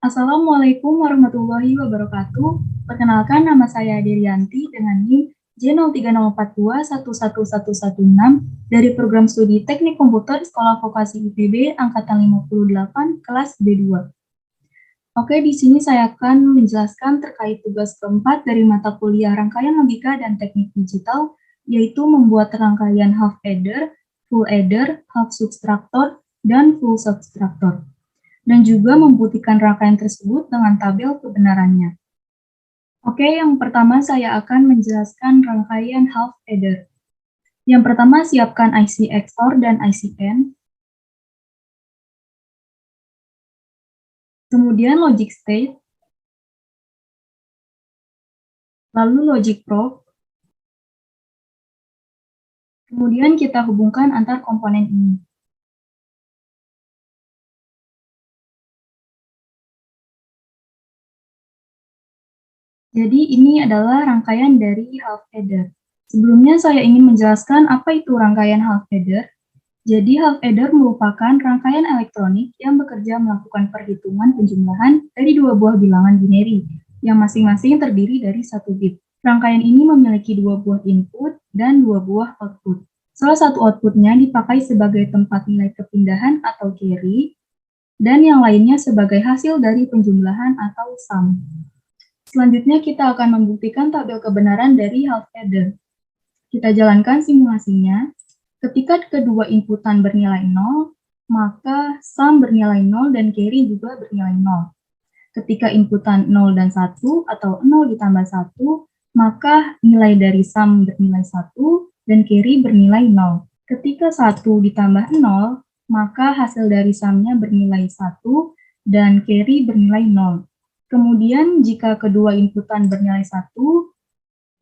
Assalamualaikum warahmatullahi wabarakatuh. Perkenalkan, nama saya Derianti dengan NIM J03042111116 dari program studi Teknik Komputer Sekolah Vokasi IPB angkatan 58 kelas B2. Oke, di sini saya akan menjelaskan terkait tugas keempat dari mata kuliah Rangkaian Logika dan Teknik Digital, yaitu membuat rangkaian half adder, full adder, half subtractor, dan full subtractor, dan juga membuktikan rangkaian tersebut dengan tabel kebenarannya. Oke, yang pertama saya akan menjelaskan rangkaian half adder. Yang pertama, siapkan IC XOR dan IC AND. Kemudian logic state, lalu logic probe. Kemudian kita hubungkan antar komponen ini. Jadi ini adalah rangkaian dari half adder. Sebelumnya saya ingin menjelaskan apa itu rangkaian half adder. Jadi half adder merupakan rangkaian elektronik yang bekerja melakukan perhitungan penjumlahan dari dua buah bilangan binary yang masing-masing terdiri dari 1 bit. Rangkaian ini memiliki dua buah input dan dua buah output. Salah satu outputnya dipakai sebagai tempat nilai kepindahan atau carry, dan yang lainnya sebagai hasil dari penjumlahan atau sum. Selanjutnya kita akan membuktikan tabel kebenaran dari half adder. Kita jalankan simulasinya. Ketika kedua inputan bernilai 0, maka sum bernilai 0 dan carry juga bernilai 0. Ketika inputan 0 dan 1 atau 0 ditambah 1, maka nilai dari sum bernilai 1 dan carry bernilai 0. Ketika 1 ditambah 0, maka hasil dari sumnya bernilai 1 dan carry bernilai 0. Kemudian jika kedua inputan bernilai 1,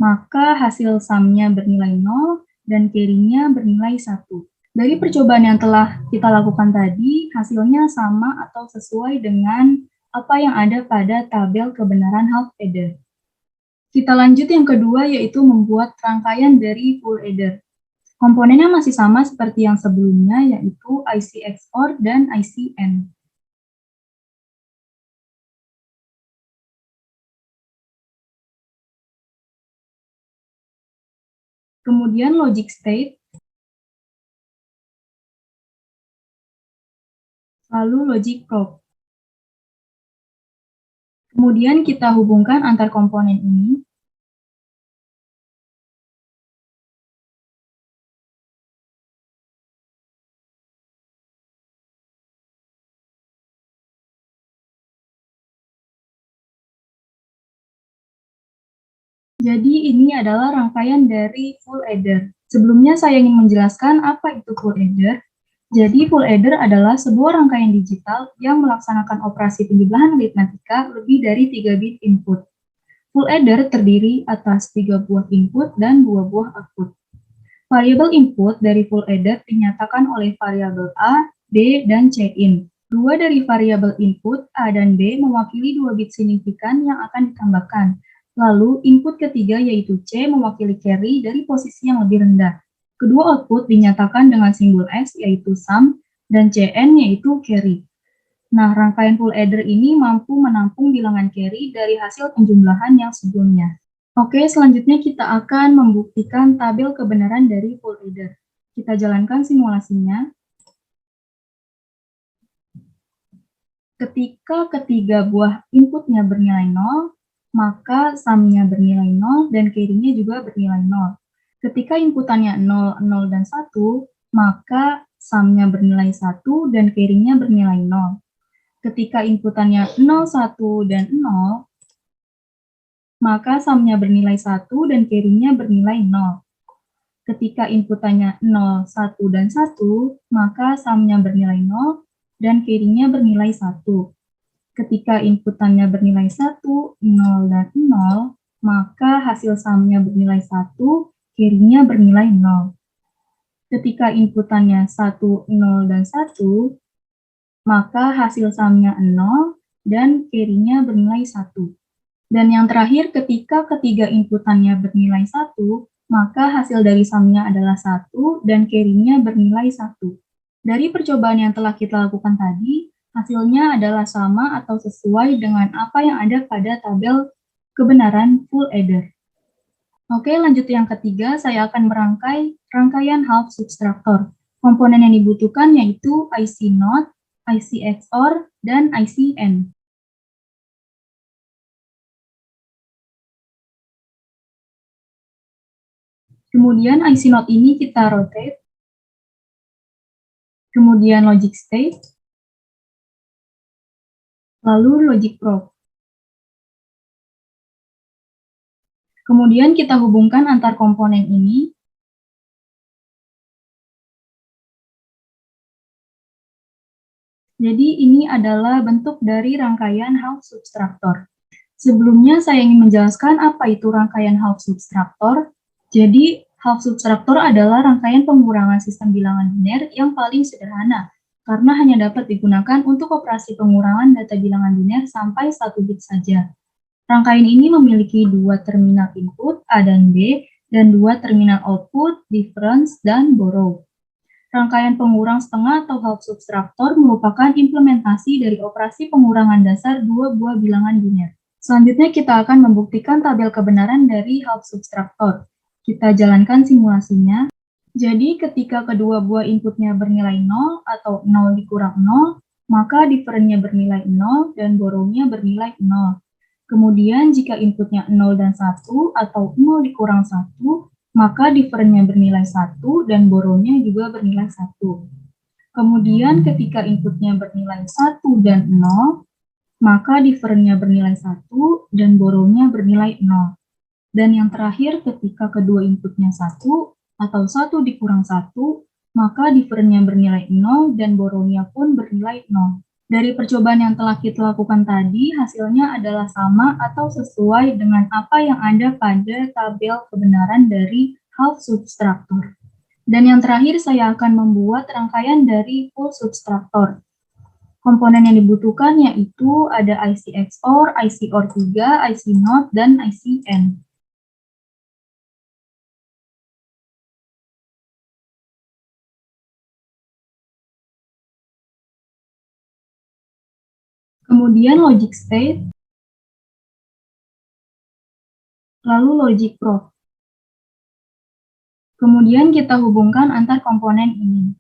maka hasil sumnya bernilai 0 dan carry-nya bernilai 1. Dari percobaan yang telah kita lakukan tadi, hasilnya sama atau sesuai dengan apa yang ada pada tabel kebenaran half adder. Kita lanjut yang kedua, yaitu membuat rangkaian dari full adder. Komponennya masih sama seperti yang sebelumnya, yaitu IC XOR dan IC AND. Kemudian logic state, lalu logic probe. Kemudian kita hubungkan antar komponen ini. Jadi ini adalah rangkaian dari full adder. Sebelumnya saya ingin menjelaskan apa itu full adder. Jadi full adder adalah sebuah rangkaian digital yang melaksanakan operasi penjumlahan aritmatika lebih dari 3 bit input. Full adder terdiri atas 3 buah input dan 2 buah output. Variabel input dari full adder dinyatakan oleh variabel A, B, dan C in. Dua dari variabel input A dan B mewakili 2 bit signifikan yang akan ditambahkan. Lalu, input ketiga yaitu C mewakili carry dari posisi yang lebih rendah. Kedua output dinyatakan dengan simbol S yaitu sum, dan Cn yaitu carry. Nah, rangkaian full adder ini mampu menampung bilangan carry dari hasil penjumlahan yang sebelumnya. Oke, selanjutnya kita akan membuktikan tabel kebenaran dari full adder. Kita jalankan simulasinya. Ketika ketiga buah inputnya bernilai 0, maka sumnya bernilai 0 dan carry-nya juga bernilai 0. Ketika inputannya 0, 0, dan 1, maka sumnya bernilai 1 dan carry-nya bernilai 0. Ketika inputannya 0, 1, dan 0, maka sumnya bernilai 1 dan carry-nya bernilai 0. Ketika inputannya 0, 1, dan 1, maka sumnya bernilai 0 dan carry-nya bernilai 1. Ketika inputannya bernilai 1, 0, dan 0, maka hasil sumnya bernilai 1, carry-nya bernilai 0. Ketika inputannya 1, 0, dan 1, maka hasil sumnya 0 dan carry-nya bernilai 1. Dan yang terakhir, ketika ketiga inputannya bernilai 1, maka hasil dari sumnya adalah 1 dan carry-nya bernilai 1. Dari percobaan yang telah kita lakukan tadi, Hasilnya adalah sama atau sesuai dengan apa yang ada pada tabel kebenaran full adder. Oke, lanjut yang ketiga, saya akan merangkai rangkaian half subtractor. Komponen yang dibutuhkan yaitu IC NOT, IC XOR, dan IC AND. Kemudian IC NOT ini kita rotate, kemudian logic state, lalu logic probe. Kemudian kita hubungkan antar komponen ini. Jadi ini adalah bentuk dari rangkaian half subtractor. Sebelumnya saya ingin menjelaskan apa itu rangkaian half subtractor. Jadi half subtractor adalah rangkaian pengurangan sistem bilangan biner yang paling sederhana, karena hanya dapat digunakan untuk operasi pengurangan data bilangan biner sampai 1 bit saja. Rangkaian ini memiliki dua terminal input A dan B, dan dua terminal output difference dan borrow. Rangkaian pengurang setengah atau half subtractor merupakan implementasi dari operasi pengurangan dasar dua buah bilangan biner. Selanjutnya kita akan membuktikan tabel kebenaran dari half subtractor. Kita jalankan simulasinya. Jadi ketika kedua buah inputnya bernilai 0 atau 0 dikurang 0, maka difference-nya bernilai 0 dan borrow-nya bernilai 0. Kemudian jika inputnya 0 dan 1 atau 0 dikurang 1, maka difference-nya bernilai 1 dan borrow-nya juga bernilai 1. Kemudian ketika inputnya bernilai 1 dan 0, maka difference-nya bernilai 1 dan borrow-nya bernilai 0. Dan yang terakhir ketika kedua inputnya 1 atau 1 dikurang 1, maka difference-nya bernilai 0 dan borrow-nya pun bernilai 0. Dari percobaan yang telah kita lakukan tadi, hasilnya adalah sama atau sesuai dengan apa yang ada pada tabel kebenaran dari half subtractor. Dan yang terakhir, saya akan membuat rangkaian dari full subtractor. Komponen yang dibutuhkan yaitu ada IC XOR, IC OR 3, IC NOT, dan IC AND. Kemudian logic state, lalu logic probe. Kemudian kita hubungkan antar komponen ini.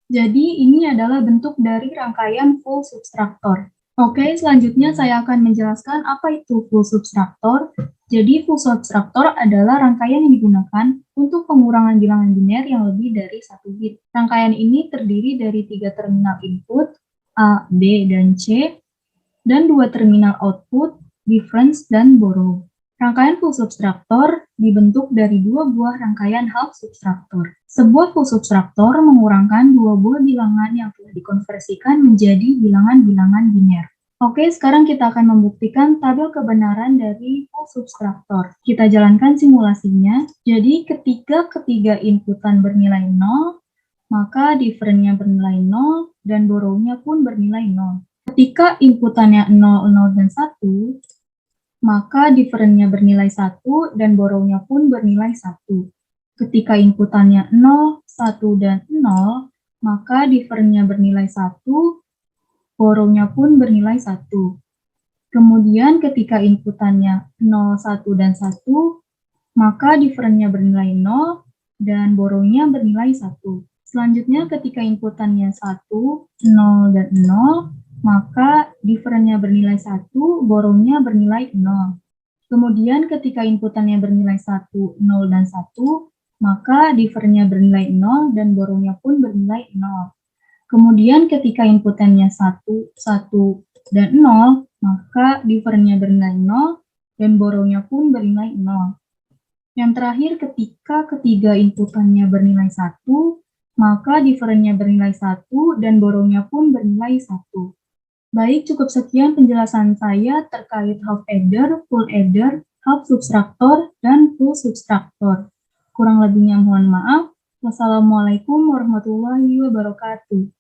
Jadi ini adalah bentuk dari rangkaian full subtractor. Oke, selanjutnya saya akan menjelaskan apa itu full subtractor. Jadi full subtractor adalah rangkaian yang digunakan untuk pengurangan bilangan biner yang lebih dari 1 bit. Rangkaian ini terdiri dari 3 terminal input, A, B, dan C, dan 2 terminal output, difference, dan borrow. Rangkaian full subtractor dibentuk dari 2 buah rangkaian half subtractor. Sebuah full subtractor mengurangkan 2 buah bilangan yang telah dikonversikan menjadi bilangan-bilangan biner. Oke, sekarang kita akan membuktikan tabel kebenaran dari full subtractor. Kita jalankan simulasinya. Jadi ketika ketiga inputan bernilai 0, maka difference-nya bernilai 0 dan borrow-nya pun bernilai 0. Ketika inputannya 0, 0, dan 1, maka difference-nya bernilai 1 dan borrow-nya pun bernilai 1. Ketika inputannya 0, 1, dan 0, maka difference-nya bernilai 1, borrow-nya pun bernilai 1. Kemudian ketika inputannya 0, 1, dan 1, maka difference-nya bernilai 0 dan borrow-nya bernilai 1. Selanjutnya ketika inputannya 1, 0, dan 0, maka difference-nya bernilai 1, borrow-nya bernilai 0. Kemudian ketika inputannya bernilai 1, 0, dan 1, maka difference-nya bernilai 0 dan borrow-nya pun bernilai 0. Kemudian ketika inputannya 1, 1, dan 0, maka difference-nya bernilai 0 dan borrow-nya pun bernilai 0. Yang terakhir ketika ketiga inputannya bernilai 1, maka difference-nya bernilai 1 dan borrow-nya pun bernilai 1. Baik, cukup sekian penjelasan saya terkait half adder, full adder, half subtractor, dan full subtractor. Kurang lebihnya mohon maaf. Wassalamualaikum warahmatullahi wabarakatuh.